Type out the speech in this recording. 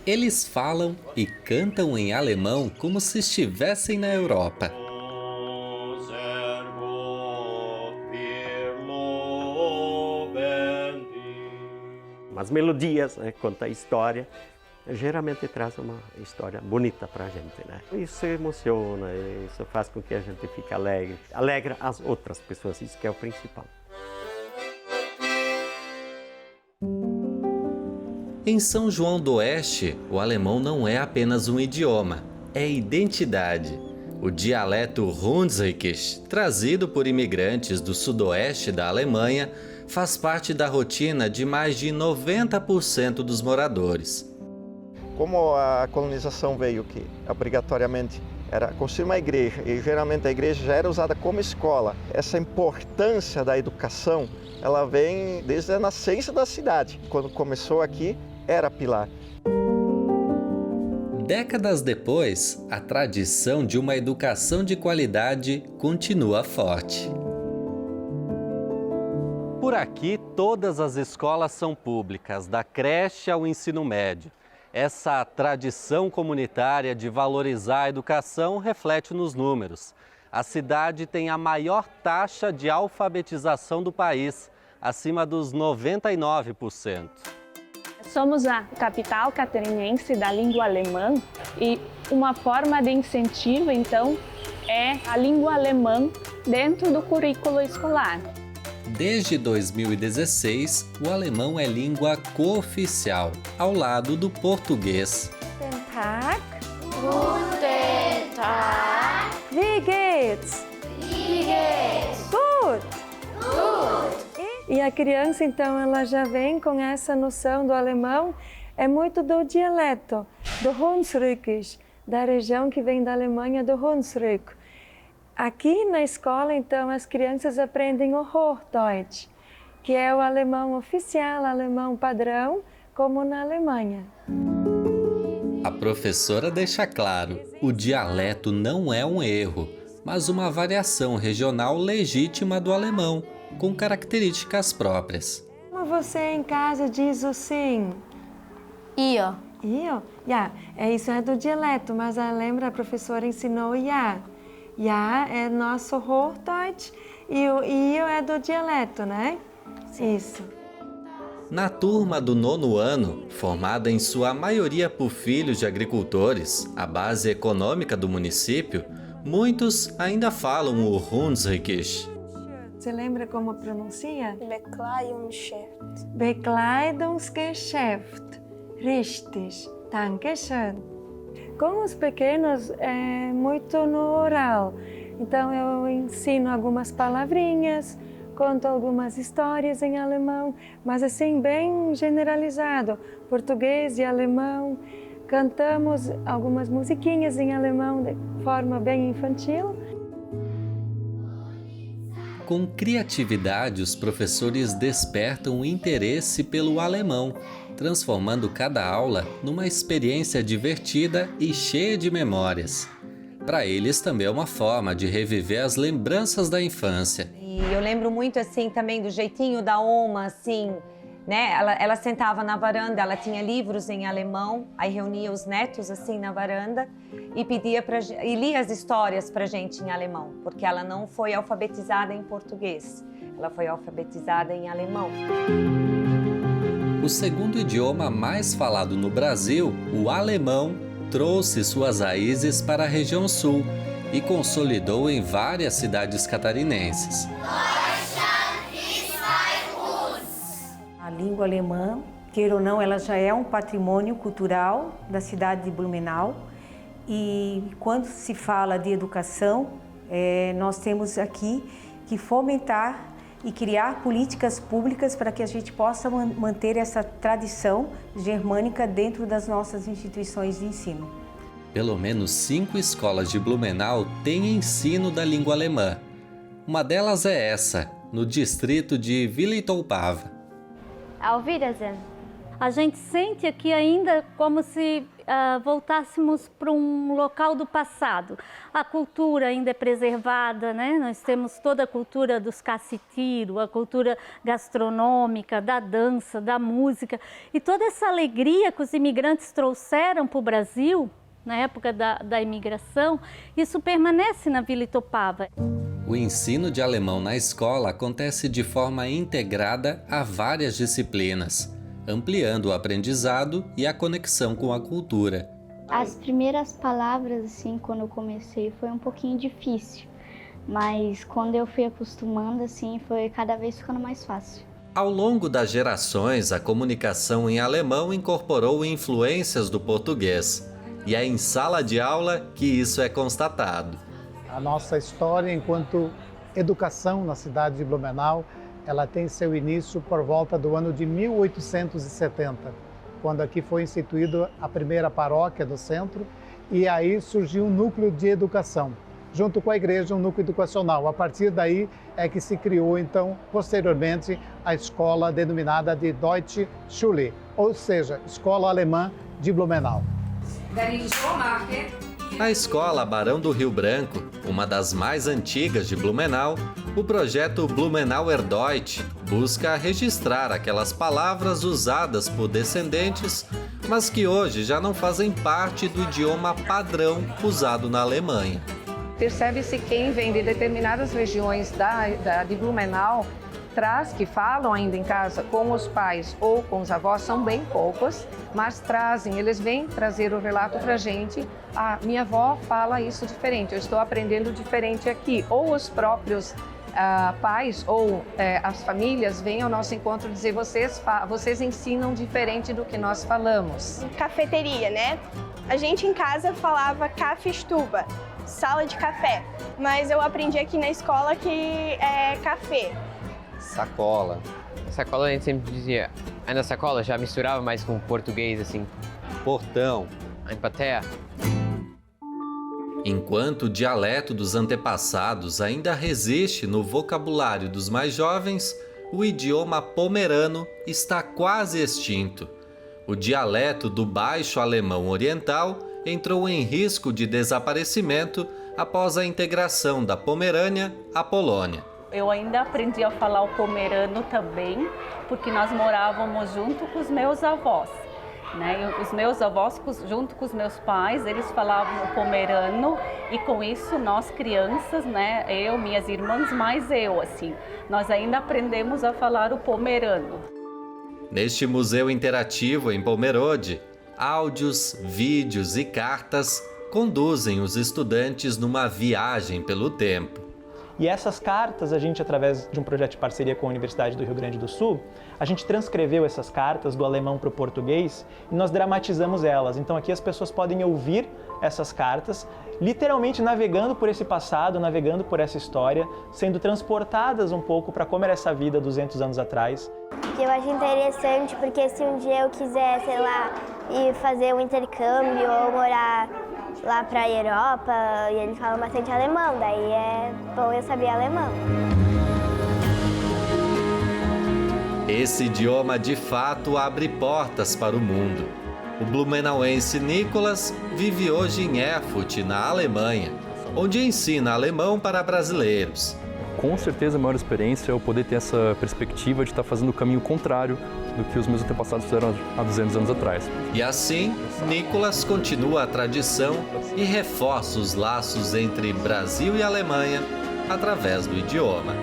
Eles falam e cantam em alemão como se estivessem na Europa. As melodias, né, conta a história, geralmente traz uma história bonita para a gente, né? Isso emociona, isso faz com que a gente fique alegre, alegra as outras pessoas, isso que é o principal. Em São João do Oeste, o alemão não é apenas um idioma, é identidade. O dialeto Hunsrückisch, trazido por imigrantes do sudoeste da Alemanha, faz parte da rotina de mais de 90% dos moradores. Como a colonização veio que obrigatoriamente era construir uma igreja, e geralmente a igreja já era usada como escola, essa importância da educação, ela vem desde a nascença da cidade. Quando começou aqui, era Pilar. Décadas depois, a tradição de uma educação de qualidade continua forte. Por aqui, todas as escolas são públicas, da creche ao ensino médio. Essa tradição comunitária de valorizar a educação reflete nos números. A cidade tem a maior taxa de alfabetização do país, acima dos 99%. Somos a capital catarinense da língua alemã e uma forma de incentivo, então, é a língua alemã dentro do currículo escolar. Desde 2016, o alemão é língua cooficial, ao lado do português. Guten Tag. Guten Tag. Wie geht's? Wie geht's? Gut. Gut. E a criança, então, ela já vem com essa noção do alemão, é muito do dialeto, do Hunsrückisch, da região que vem da Alemanha, do Hunsrück. Aqui na escola, então, as crianças aprendem o Hochdeutsch, que é o alemão oficial, alemão padrão, como na Alemanha. A professora deixa claro, o dialeto não é um erro, mas uma variação regional legítima do alemão, com características próprias. Como você em casa diz o sim? Ihr. Io? Ja, isso é do dialeto, mas lembra, a professora ensinou ja. Ja é nosso Hochdeutsch e o io é do dialeto, né? Isso. Na turma do 9º ano, formada em sua maioria por filhos de agricultores, a base econômica do município, muitos ainda falam o Hunsrückisch. Você lembra como pronuncia? Bekleidungsgeschäft. Bekleidungsgeschäft. Richtig. Dankeschön. Com os pequenos é muito no oral. Então eu ensino algumas palavrinhas, conto algumas histórias em alemão, mas assim bem generalizado, português e alemão. Cantamos algumas musiquinhas em alemão de forma bem infantil. Com criatividade, os professores despertam o interesse pelo alemão, transformando cada aula numa experiência divertida e cheia de memórias. Para eles também é uma forma de reviver as lembranças da infância. E eu lembro muito assim também do jeitinho da Oma, assim, né? Ela sentava na varanda, ela tinha livros em alemão, aí reunia os netos assim na varanda e e lia as histórias pra gente em alemão, porque ela não foi alfabetizada em português, ela foi alfabetizada em alemão. O segundo idioma mais falado no Brasil, o alemão, trouxe suas raízes para a região sul e consolidou em várias cidades catarinenses. A língua alemã, queira ou não, ela já é um patrimônio cultural da cidade de Blumenau. E quando se fala de educação, nós temos aqui que fomentar e criar políticas públicas para que a gente possa manter essa tradição germânica dentro das nossas instituições de ensino. Pelo menos 5 escolas de Blumenau têm ensino da língua alemã. Uma delas é essa, no distrito de Wilhelmshaven. Auf Wiedersehen. A gente sente aqui ainda como se voltássemos para um local do passado. A cultura ainda é preservada, né? Nós temos toda a cultura dos cassitiros, a cultura gastronômica, da dança, da música. E toda essa alegria que os imigrantes trouxeram para o Brasil, na época da imigração, isso permanece na Vila Itopava. O ensino de alemão na escola acontece de forma integrada a várias disciplinas, ampliando o aprendizado e a conexão com a cultura. As primeiras palavras, assim, quando eu comecei, foi um pouquinho difícil, mas quando eu fui acostumando, assim, foi cada vez ficando mais fácil. Ao longo das gerações, a comunicação em alemão incorporou influências do português. E é em sala de aula que isso é constatado. A nossa história enquanto educação na cidade de Blumenau, ela tem seu início por volta do ano de 1870, quando aqui foi instituída a primeira paróquia do centro e aí surgiu um núcleo de educação, junto com a igreja, um núcleo educacional. A partir daí é que se criou, então, posteriormente, a escola denominada de Deutsche Schule, ou seja, Escola Alemã de Blumenau. Na Escola Barão do Rio Branco, uma das mais antigas de Blumenau, o projeto Blumenauer Deutsch busca registrar aquelas palavras usadas por descendentes, mas que hoje já não fazem parte do idioma padrão usado na Alemanha. Percebe-se quem vem de determinadas regiões de Blumenau que falam ainda em casa com os pais ou com os avós, são bem poucos, mas eles vêm trazer o relato para a gente. A minha avó fala isso diferente, eu estou aprendendo diferente aqui. Ou os próprios pais ou as famílias vêm ao nosso encontro dizer vocês ensinam diferente do que nós falamos. Cafeteria, né? A gente em casa falava Kaffeestube, sala de café, mas eu aprendi aqui na escola que é café. Sacola. Sacola a gente sempre dizia, na sacola já misturava mais com português assim. Portão. Empatia. Enquanto o dialeto dos antepassados ainda resiste no vocabulário dos mais jovens, o idioma pomerano está quase extinto. O dialeto do Baixo Alemão Oriental entrou em risco de desaparecimento após a integração da Pomerânia à Polônia. Eu ainda aprendi a falar o pomerano também, porque nós morávamos junto com os meus avós. Né? Os meus avós, junto com os meus pais, eles falavam o pomerano e com isso nós crianças, né? Eu, minhas irmãs, mais eu, assim, nós ainda aprendemos a falar o pomerano. Neste museu interativo em Pomerode, áudios, vídeos e cartas conduzem os estudantes numa viagem pelo tempo. E essas cartas, a gente, através de um projeto de parceria com a Universidade do Rio Grande do Sul, a gente transcreveu essas cartas do alemão para o português e nós dramatizamos elas. Então aqui as pessoas podem ouvir essas cartas, literalmente navegando por esse passado, navegando por essa história, sendo transportadas um pouco para como era essa vida 200 anos atrás. Eu acho interessante porque se um dia eu quiser, sei lá, ir fazer um intercâmbio ou morar lá para a Europa, e eles falam bastante alemão, daí é bom eu saber alemão. Esse idioma de fato abre portas para o mundo. O blumenauense Nicolas vive hoje em Erfurt, na Alemanha, onde ensina alemão para brasileiros. Com certeza a maior experiência é eu poder ter essa perspectiva de estar fazendo o caminho contrário do que os meus antepassados fizeram há 200 anos atrás. E assim, Nicolas continua a tradição e reforça os laços entre Brasil e Alemanha através do idioma.